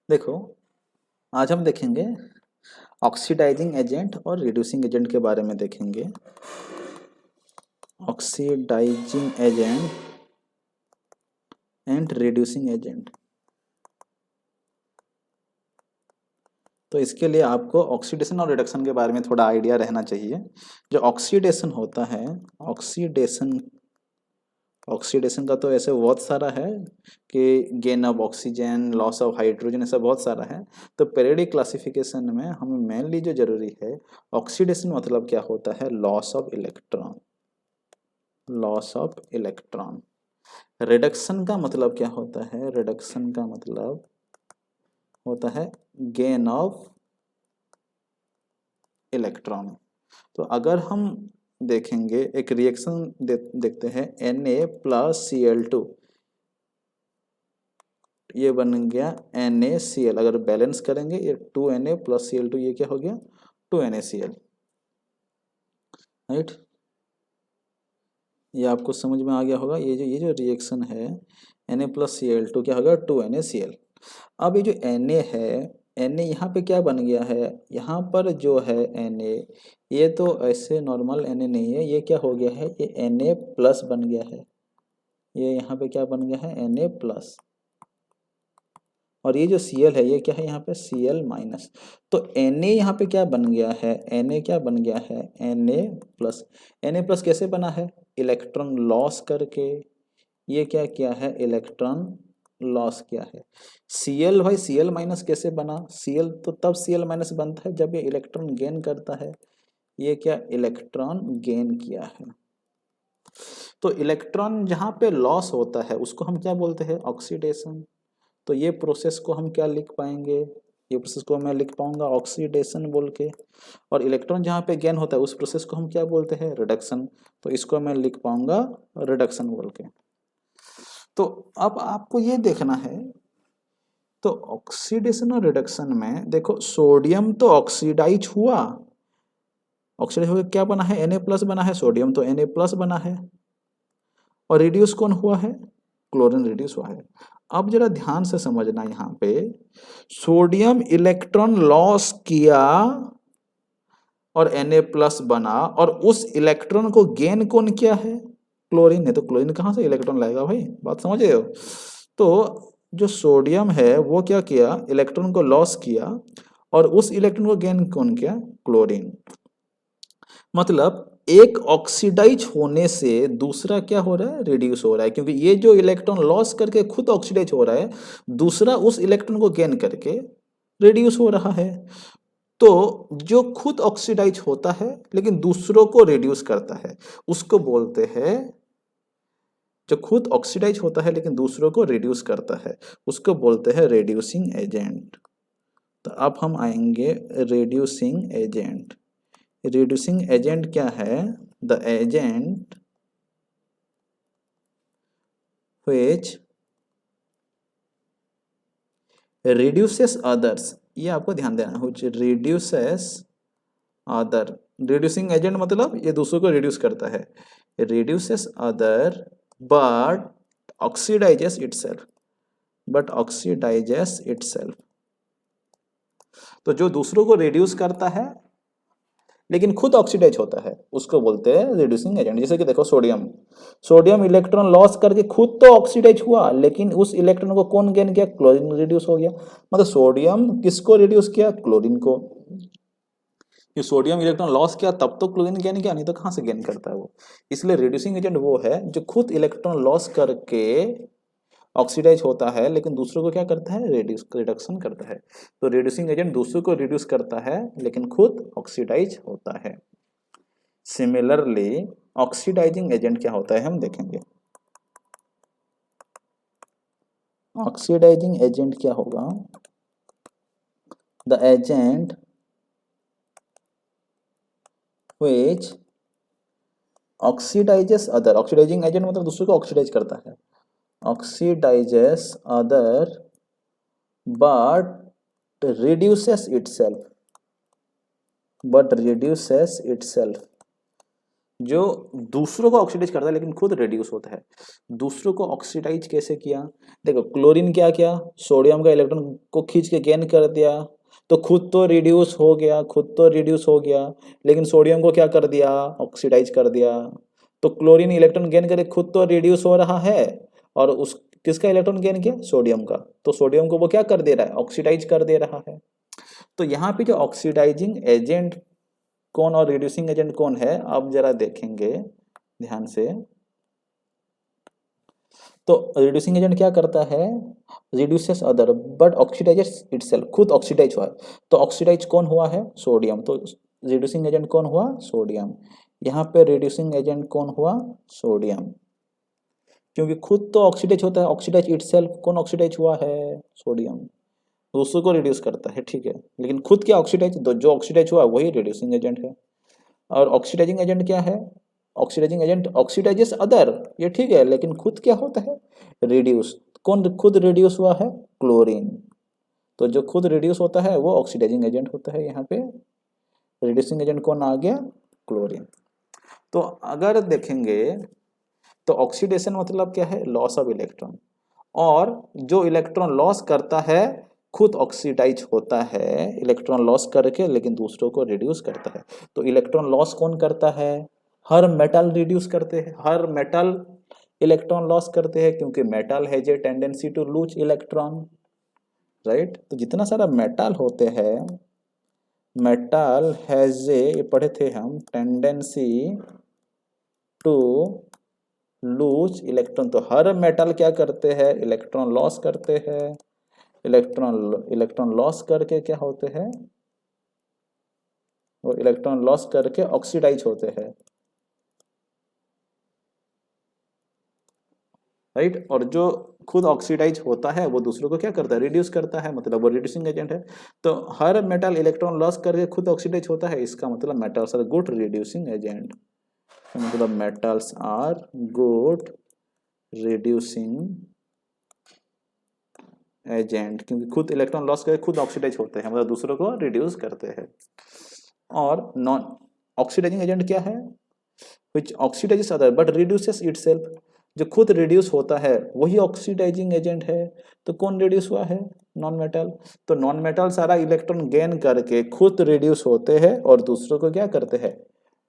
देखो, आज हम देखेंगे ऑक्सीडाइजिंग एजेंट और रिड्यूसिंग एजेंट के बारे में देखेंगे। Oxidising agent and reducing agent. तो इसके लिए आपको ऑक्सीडेशन और रिडक्शन के बारे में थोड़ा आइडिया रहना चाहिए। जो ऑक्सीडेशन होता है, ऑक्सीडेशन ऑक्सीडेशन का तो ऐसे बहुत सारा है कि gain of oxygen, loss of hydrogen, ऐसा बहुत सारा है। तो पीरियोडिक क्लासिफिकेशन में हमें मेनली जो जरूरी है, ऑक्सीडेशन मतलब क्या होता है, loss of electron, loss of electron. Reduction का मतलब क्या होता है, रिडक्शन का मतलब होता है गेन ऑफ इलेक्ट्रॉन। तो अगर हम देखेंगे एक रिएक्शन देखते हैं Na+Cl2, ये बन गया NaCl। अगर बैलेंस करेंगे ये 2Na+Cl2, ये क्या हो गया 2NaCl, राइट। ये आपको समझ में आ गया होगा। ये जो रिएक्शन है Na+Cl2 क्या होगा 2NaCl। अब ये जो Na है, Na यहाँ पे क्या बन गया है, यहाँ पर जो है Na, ये तो ऐसे नॉर्मल Na नहीं है, ये क्या हो गया है, ये Na+ बन गया है। ये यहाँ पे क्या बन गया है Na+। और ये जो Cl है ये क्या है यहाँ पे Cl-। तो Na यहाँ पे क्या बन गया है, Na क्या बन गया है Na+। Na+ कैसे बना है, इलेक्ट्रॉन लॉस करके। ये क्या किया है, इलेक्ट्रॉन लॉस किया है। Cl भाई Cl- कैसे बना, Cl तो तब Cl- बनता है जब ये इलेक्ट्रॉन गेन करता है। ये क्या इलेक्ट्रॉन गेन किया है। तो इलेक्ट्रॉन जहाँ पे लॉस होता है उसको हम क्या बोलते हैं, ऑक्सीडेशन। तो ये प्रोसेस को हम क्या लिख पाएंगे, ये प्रोसेस को मैं लिख पाऊंगा ऑक्सीडेशन बोल के। और इलेक्ट्रॉन जहाँ पे गेन होता है उस प्रोसेस को हम क्या बोलते हैं, रिडक्शन। तो इसको मैं लिख पाऊंगा रिडक्शन बोल के। तो अब आपको ये देखना है, तो ऑक्सीडेशन और रिडक्शन में देखो, सोडियम तो ऑक्सीडाइज हुआ, ऑक्सीडाइज होकर क्या बना है Na+ बना है, सोडियम तो Na+ बना है। और रिड्यूस कौन हुआ है, क्लोरीन रिड्यूस हुआ है। अब जरा ध्यान से समझना, यहाँ पे सोडियम इलेक्ट्रॉन लॉस किया और Na+ बना, और उस इलेक्ट्रॉन को गेन कौन किया है, क्लोरीन ने। तो क्लोरीन कहाँ से इलेक्ट्रॉन लाएगा भाई, बात समझ रहे हो। तो जो सोडियम है वो क्या किया, इलेक्ट्रॉन को लॉस किया, और उस इलेक्ट्रॉन को गेन कौन किया, क्लोरीन। मतलब एक ऑक्सीडाइज होने से दूसरा क्या हो रहा है, रिड्यूस हो रहा है, क्योंकि ये जो इलेक्ट्रॉन लॉस करके खुद ऑक्सीडाइज हो रहा है, दूसरा उस इलेक्ट्रॉन को गेन करके रिड्यूस हो रहा है। तो जो खुद ऑक्सीडाइज होता है लेकिन दूसरों को रिड्यूस करता है, उसको बोलते हैं, जो खुद ऑक्सीडाइज होता है लेकिन दूसरों को रिड्यूस करता है, उसको बोलते हैं रिड्यूसिंग एजेंट। तो अब हम आएंगे रिड्यूसिंग एजेंट। रिड्यूसिंग एजेंट क्या है, the agent which reduces others। ये आपको ध्यान देना है, which reduces other। Reducing agent मतलब ये दूसरों को रिड्यूस करता है, reduces other but oxidizes itself, but oxidizes itself। तो जो दूसरों को रिड्यूस करता है लेकिन खुद ऑक्सीडाइज होता है उसको बोलते हैं रिड्यूसिंग एजेंट। जैसे कि देखो, सोडियम, सोडियम इलेक्ट्रॉन लॉस करके खुद तो ऑक्सीडाइज हुआ, लेकिन उस इलेक्ट्रॉन को कौन गेन किया, क्लोरीन रिड्यूस हो गया। मतलब सोडियम किसको रिड्यूस किया, क्लोरीन को। ये सोडियम इलेक्ट्रॉन लॉस किया तब तो क्लोरीन गेन किया, नहीं तो कहाँ से गेन करता है वो। इसलिए रिड्यूसिंग एजेंट वो है जो खुद इलेक्ट्रॉन लॉस करके ऑक्सीडाइज होता है लेकिन दूसरों को क्या करता है, रिडक्शन करता है। तो रिड्यूसिंग एजेंट दूसरों को रिड्यूस करता है लेकिन खुद ऑक्सीडाइज होता है। सिमिलरली ऑक्सीडाइजिंग एजेंट क्या होता है हम देखेंगे। ऑक्सीडाइजिंग एजेंट क्या होगा, the agent which oxidises other. Oxidising agent मतलब दूसरे को ऑक्सीडाइज करता है, oxidises other but reduces itself, but reduces itself. जो दूसरों को ऑक्सीडाइज करता है लेकिन खुद रिड्यूस होता है। दूसरों को ऑक्सीडाइज कैसे किया? देखो क्लोरीन क्या किया, सोडियम का इलेक्ट्रॉन को खींच के गेन कर दिया, तो खुद तो रिड्यूस हो गया, खुद तो रिड्यूस हो गया, लेकिन सोडियम को क्या कर दिया, ऑक्सीडाइज कर दिया। तो क्लोरीन इलेक्ट्रॉन गेन करे, खुद तो रिड्यूस हो रहा है, और उस किसका इलेक्ट्रॉन गेन किया, सोडियम का, तो सोडियम को वो क्या कर दे रहा है, ऑक्सीडाइज कर दे रहा है। तो यहाँ पे जो ऑक्सीडाइजिंग एजेंट कौन और रिड्यूसिंग एजेंट कौन है, अब जरा देखेंगे ध्यान से। तो रिड्यूसिंग एजेंट क्या करता है, reduces other but oxidises itself, खुद ऑक्सीडाइज हुआ है। तो ऑक्सीडाइज कौन हुआ है, सोडियम, तो रिड्यूसिंग एजेंट कौन हुआ, सोडियम। यहाँ पे रिड्यूसिंग एजेंट कौन हुआ, सोडियम, क्योंकि खुद तो ऑक्सीडाइज होता है, ऑक्सीडाइज इटसेल्फ, कौन ऑक्सीडाइज हुआ है, सोडियम, दूसरों को रिड्यूस करता है, ठीक है, लेकिन खुद क्या ऑक्सीडाइज, जो ऑक्सीडाइज हुआ वही रिड्यूसिंग एजेंट है। और ऑक्सीडाइजिंग एजेंट क्या है, ऑक्सीडाइजिंग एजेंट ऑक्सीडाइजेस अदर, ये ठीक है, लेकिन खुद क्या होता है, रिड्यूस, कौन खुद रिड्यूस हुआ है, क्लोरीन, तो जो खुद रिड्यूस होता है वो ऑक्सीडाइजिंग एजेंट होता है। यहाँ पे रिड्यूसिंग एजेंट कौन आ गया, क्लोरीन। तो अगर देखेंगे तो ऑक्सीडेशन मतलब क्या है, लॉस ऑफ इलेक्ट्रॉन, और जो इलेक्ट्रॉन लॉस करता है खुद ऑक्सीडाइज होता है इलेक्ट्रॉन लॉस करके, लेकिन दूसरों को रिड्यूस करता है। तो इलेक्ट्रॉन लॉस कौन करता है, हर मेटल रिड्यूस करते हैं, हर मेटल इलेक्ट्रॉन लॉस करते हैं, क्योंकि metal has a tendency to lose electron, right. तो जितना सारा मेटल होते हैं, मेटल हैज ए, ये पढ़े थे हम, टेंडेंसी टू लूज इलेक्ट्रॉन, तो हर मेटल क्या करते हैं, इलेक्ट्रॉन लॉस करते हैं। इलेक्ट्रॉन लॉस करके क्या होते हैं, वो इलेक्ट्रॉन लॉस करके ऑक्सीडाइज होते हैं, राइट। और जो खुद ऑक्सीडाइज होता है वो दूसरों को क्या करता है, रिड्यूस करता है, मतलब वो रिड्यूसिंग एजेंट है। तो हर मेटल इलेक्ट्रॉन लॉस करके खुद ऑक्सीडाइज होता है, इसका मतलब metals are good reducing agent, मतलब metals are good reducing agent, क्योंकि खुद इलेक्ट्रॉन लॉस करके खुद ऑक्सीडाइज होते हैं, मतलब दूसरों को रिड्यूस करते हैं। और नॉन ऑक्सीडाइजिंग एजेंट क्या है, which oxidises other but reduces itself, जो खुद रिड्यूस होता है वही ऑक्सीडाइजिंग एजेंट है। तो कौन रिड्यूस हुआ है, नॉन मेटल। तो नॉन मेटल सारा इलेक्ट्रॉन गेन करके खुद रिड्यूस होते हैं और दूसरों को क्या करते हैं,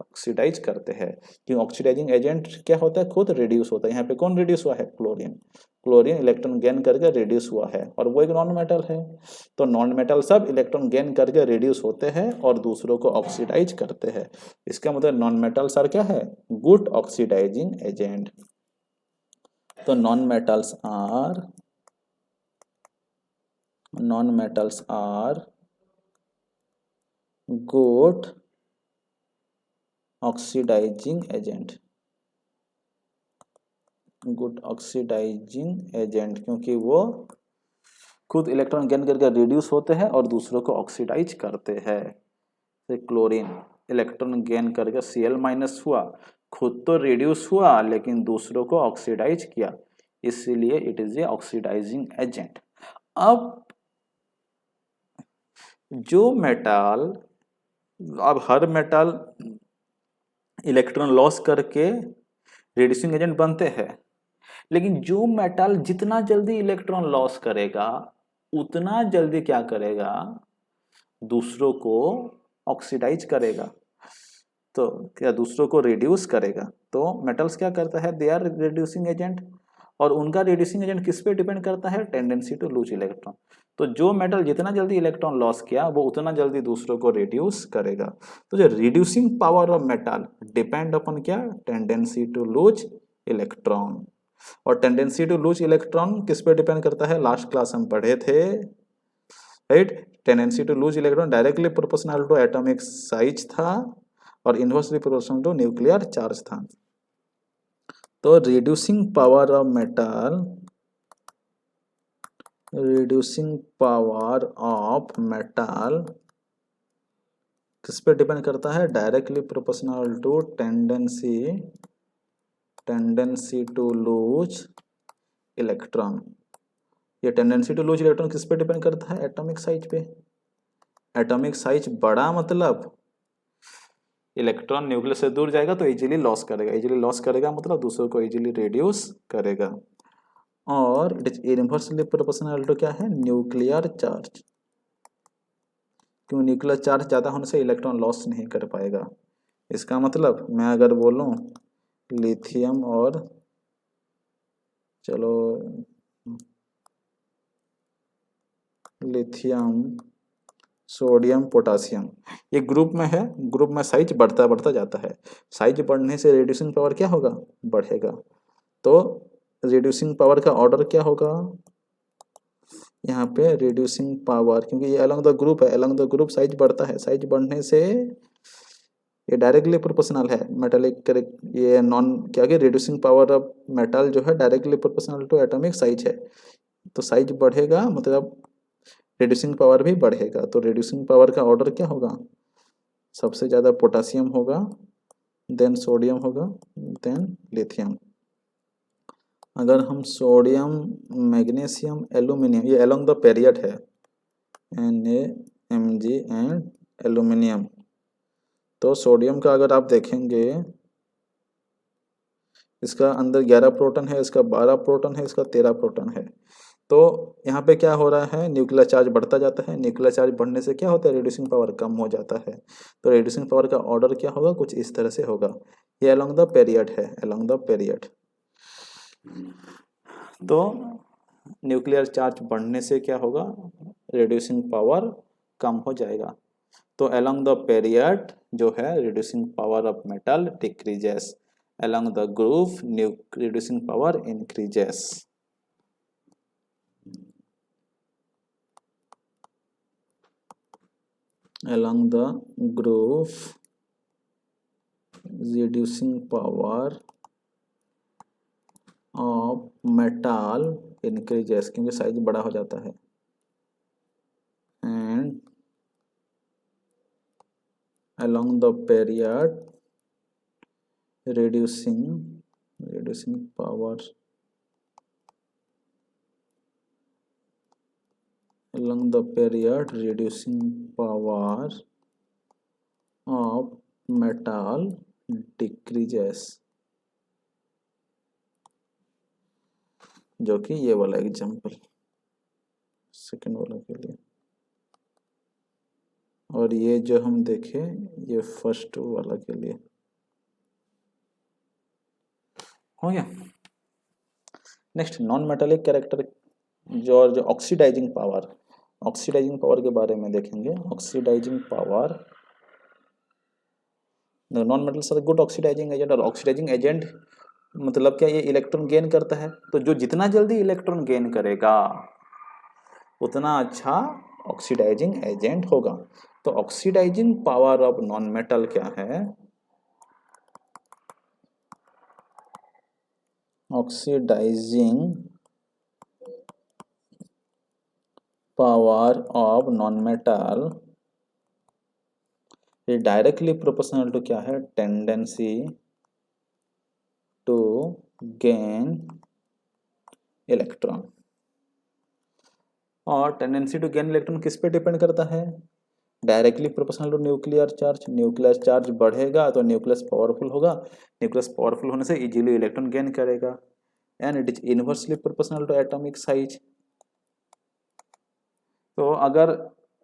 ऑक्सीडाइज करते हैं, क्योंकि ऑक्सीडाइजिंग एजेंट क्या होता है, खुद रिड्यूस होता है। यहाँ पे कौन रिड्यूस हुआ है, क्लोरीन, क्लोरीन इलेक्ट्रॉन गेन करके रिड्यूस हुआ है, और वो एक नॉन मेटल है। तो नॉन मेटल सब इलेक्ट्रॉन गेन करके रिड्यूस होते हैं और दूसरों को ऑक्सीडाइज करते हैं, इसका मतलब नॉन मेटल सर क्या है, गुड ऑक्सीडाइजिंग एजेंट। तो non metals are good oxidising agent, good oxidising agent, क्योंकि वो खुद इलेक्ट्रॉन गेन करके रिड्यूस होते हैं और दूसरों को ऑक्सीडाइज करते हैं। क्लोरीन इलेक्ट्रॉन गेन करके Cl माइनस हुआ, खुद तो रिड्यूस हुआ लेकिन दूसरों को ऑक्सीडाइज किया, इसीलिए it is a oxidising agent. अब जो मेटल, अब हर मेटल इलेक्ट्रॉन लॉस करके रिड्यूसिंग एजेंट बनते हैं, लेकिन जो मेटल जितना जल्दी इलेक्ट्रॉन लॉस करेगा उतना जल्दी क्या करेगा, दूसरों को ऑक्सीडाइज करेगा, तो क्या दूसरों को रिड्यूस करेगा। तो मेटल्स क्या करता है, दे आर रिड्यूसिंग एजेंट, और उनका रिड्यूसिंग एजेंट किस पे डिपेंड करता है, टेंडेंसी टू लूज इलेक्ट्रॉन। तो जो मेटल जितना जल्दी इलेक्ट्रॉन लॉस किया वो उतना जल्दी दूसरों को रिड्यूस करेगा। तो जो reducing power of metal depend upon क्या, टेंडेंसी टू लूज इलेक्ट्रॉन। और टेंडेंसी टू लूज इलेक्ट्रॉन किस पे डिपेंड करता है, लास्ट क्लास हम पढ़े थे, right. Tendency to lose electron directly proportional to atomic size था और inversely proportional to nuclear charge था। तो reducing power of metal, reducing power of metal किस पे डिपेंड करता है, directly proportional to tendency to lose electron. ये tendency to lose electron किस पे डिपेंड करता है, एटॉमिक साइज पे। एटॉमिक साइज बड़ा मतलब इलेक्ट्रॉन न्यूक्लियस से दूर जाएगा तो इजीली लॉस करेगा, इजीली लॉस करेगा मतलब दूसरों को इजीली रिड्यूस करेगा। और it is inversely proportional to क्या है, न्यूक्लियर चार्ज, क्यों न्यूक्लियर चार्ज ज़्यादा होने से इलेक्ट्रॉन लॉस नहीं कर पाएगा। इसका मतलब मैं अगर बोलूं लिथियम और चलो लिथियम सोडियम पोटासियम ये ग्रुप में है, ग्रुप में साइज बढ़ता बढ़ता जाता है, साइज बढ़ने से रिड्यूसिंग पावर क्या होगा, बढ़ेगा। तो रिड्यूसिंग पावर का ऑर्डर क्या होगा, यहाँ पे रिड्यूसिंग पावर, क्योंकि ये अलोंग द ग्रुप है, अलोंग द ग्रुप साइज बढ़ता है, साइज बढ़ने से ये डायरेक्टली प्रोपोर्शनल है मेटालिक, ये नॉन क्या कि रिड्यूसिंग पावर ऑफ मेटल जो है directly proportional to atomic size है। तो साइज बढ़ेगा मतलब रिड्यूसिंग पावर भी बढ़ेगा। तो रिड्यूसिंग पावर का ऑर्डर क्या होगा, सबसे ज़्यादा पोटासियम होगा, देन सोडियम होगा, देन लिथियम। अगर हम सोडियम मैग्नीशियम एल्यूमिनियम, ये अलोंग द पीरियड है NaMg एंड एल्यूमिनियम। तो सोडियम का अगर आप देखेंगे इसका अंदर 11 प्रोटॉन है, इसका 12 प्रोटॉन है, इसका 13 प्रोटॉन है। तो यहाँ पे क्या हो रहा है, न्यूक्लियर चार्ज बढ़ता जाता है, न्यूक्लियर चार्ज बढ़ने से क्या होता है, रिड्यूसिंग पावर कम हो जाता है। तो रिड्यूसिंग पावर का ऑर्डर क्या होगा, कुछ इस तरह से होगा। ये अलोंग द पीरियड है, अलोंग द पीरियड। तो न्यूक्लियर चार्ज बढ़ने से क्या होगा, रिड्यूसिंग पावर कम हो जाएगा। तो अलोंग द पीरियड जो है reducing power of metal decreases, along the group reducing power increases. along the groove reducing power of metal increases, क्योंकि साइज बड़ा हो जाता है, and along the period reducing power along the period reducing power of metal decreases, जो कि ये वाला example second वाला के लिए, और ये जो हम देखे ये फर्स्ट वाला के लिए हो गया। नेक्स्ट नॉन मेटालिक कैरेक्टर जो ऑक्सीडाइजिंग पावर, ऑक्सीडाइजिंग पावर के बारे में देखेंगे। Oxidising power, non metals are good oxidising agent, और ऑक्सीडाइजिंग एजेंट मतलब क्या, ये इलेक्ट्रॉन गेन करता है। तो जो जितना जल्दी इलेक्ट्रॉन गेन करेगा उतना अच्छा ऑक्सीडाइजिंग एजेंट होगा। तो oxidising power of non metal क्या है, oxidising power of non metal ये डायरेक्टली प्रोपोर्शनल टू क्या है, टेंडेंसी टू गेन इलेक्ट्रॉन। और टेंडेंसी टू गेन इलेक्ट्रॉन किस पे डिपेंड करता है, directly proportional to nuclear charge. Nuclear charge बढ़ेगा तो न्यूक्लियस पावरफुल होगा, न्यूक्लियस पावरफुल होने से इजीली इलेक्ट्रॉन गेन करेगा। And it is inversely proportional to atomic size. तो अगर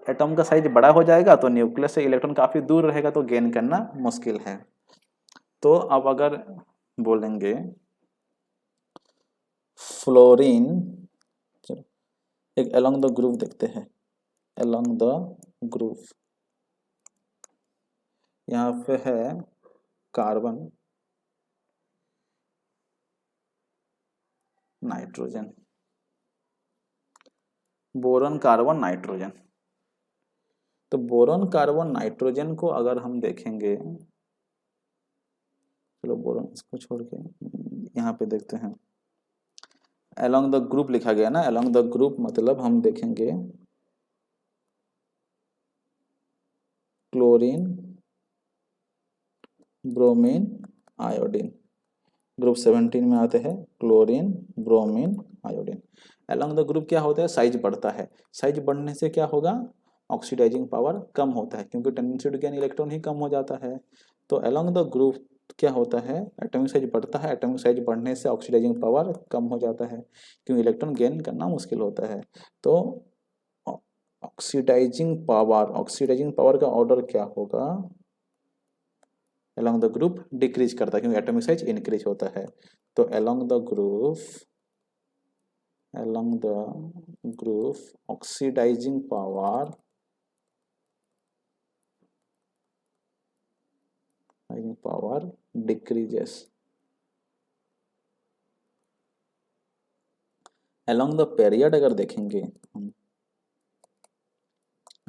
एटॉम का साइज बड़ा हो जाएगा तो न्यूक्लियस से इलेक्ट्रॉन काफी दूर रहेगा, तो गेन करना मुश्किल है। तो अब अगर बोलेंगे फ्लोरीन, एक अलोंग द ग्रुप देखते हैं, अलोंग द ग्रुप यहाँ पे है carbon, nitrogen, boron, carbon, nitrogen. तो बोरॉन, कार्बन, नाइट्रोजन को अगर हम देखेंगे, चलो बोरॉन इसको छोड़ के यहाँ पे देखते हैं, अलोंग द ग्रुप लिखा गया ना, अलोंग द ग्रुप मतलब हम देखेंगे क्लोरीन, ब्रोमीन, आयोडीन, ग्रुप 17 में आते हैं chlorine, bromine, iodine. Along the group क्या होता है, साइज बढ़ता है, साइज बढ़ने से क्या होगा, ऑक्सीडाइजिंग पावर कम होता है, क्योंकि टेंडेंसी टू गेन इलेक्ट्रॉन ही कम हो जाता है। तो अलोंग द ग्रुप क्या होता है, एटॉमिक साइज बढ़ता है, एटॉमिक साइज बढ़ने से ऑक्सीडाइजिंग पावर कम हो जाता है, क्योंकि इलेक्ट्रॉन गेन करना मुश्किल होता है। तो ऑक्सीडाइजिंग पावर का ऑर्डर क्या होगा, अलोंग द ग्रुप डिक्रीज करता है, क्योंकि एटॉमिक साइज इंक्रीज होता है। तो along the group oxidising power decreases. Along the period अगर देखेंगे हम,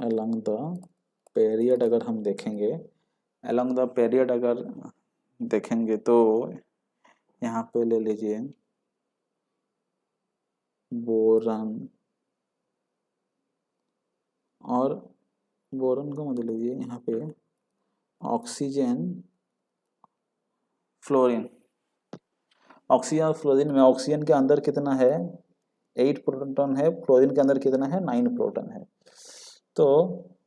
अलोंग द पीरियड अगर हम देखेंगे, अलोंग द पीरियड अगर देखेंगे तो यहाँ पे ले लीजिए बोरन, और बोरन को मत लीजिए, यहाँ पे ऑक्सीजन फ्लोरीन, ऑक्सीजन और फ्लोरीन में ऑक्सीजन के अंदर कितना है, 8 प्रोटॉन है, फ्लोरीन के अंदर कितना है, 9 प्रोटॉन है। तो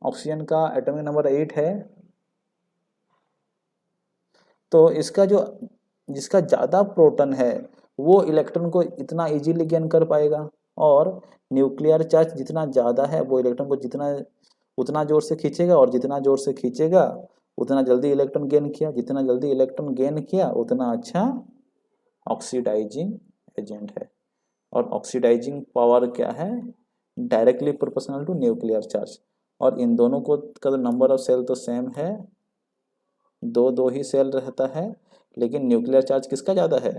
ऑक्सीजन का एटॉमिक नंबर 8 है, तो इसका जो जिसका ज़्यादा प्रोटॉन है वो इलेक्ट्रॉन को इतना इजीली गेन कर पाएगा, और न्यूक्लियर चार्ज जितना ज़्यादा है वो इलेक्ट्रॉन को जितना उतना जोर से खींचेगा, और जितना जोर से खींचेगा उतना जल्दी इलेक्ट्रॉन गेन किया, जितना जल्दी इलेक्ट्रॉन गेन किया उतना अच्छा ऑक्सीडाइजिंग एजेंट है। और ऑक्सीडाइजिंग पावर क्या है, directly proportional to nuclear charge. और इन दोनों को का नंबर ऑफ सेल तो सेम है, दो ही सेल रहता है, लेकिन न्यूक्लियर चार्ज किसका ज़्यादा है,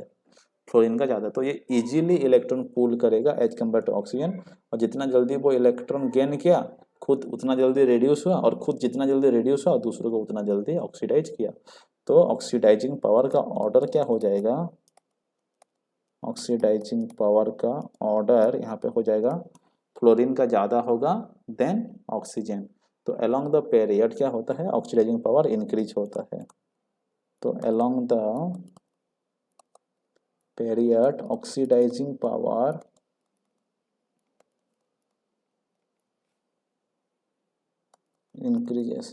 फ्लोरीन का ज़्यादा। तो ये इजीली इलेक्ट्रॉन पूल करेगा एज कम्पेयर टू ऑक्सीजन, और जितना जल्दी वो इलेक्ट्रॉन गेन किया खुद उतना जल्दी रिड्यूस हुआ, और खुद जितना जल्दी रिड्यूस हुआ दूसरों को उतना जल्दी ऑक्सीडाइज किया। तो ऑक्सीडाइजिंग पावर का ऑर्डर क्या हो जाएगा, ऑक्सीडाइजिंग पावर का ऑर्डर यहाँ पे हो जाएगा, फ्लोरीन का ज़्यादा होगा देन ऑक्सीजन। तो अलोंग द पीरियड क्या होता है, ऑक्सीडाइजिंग पावर इंक्रीज होता है। तो along the period oxidising power increases।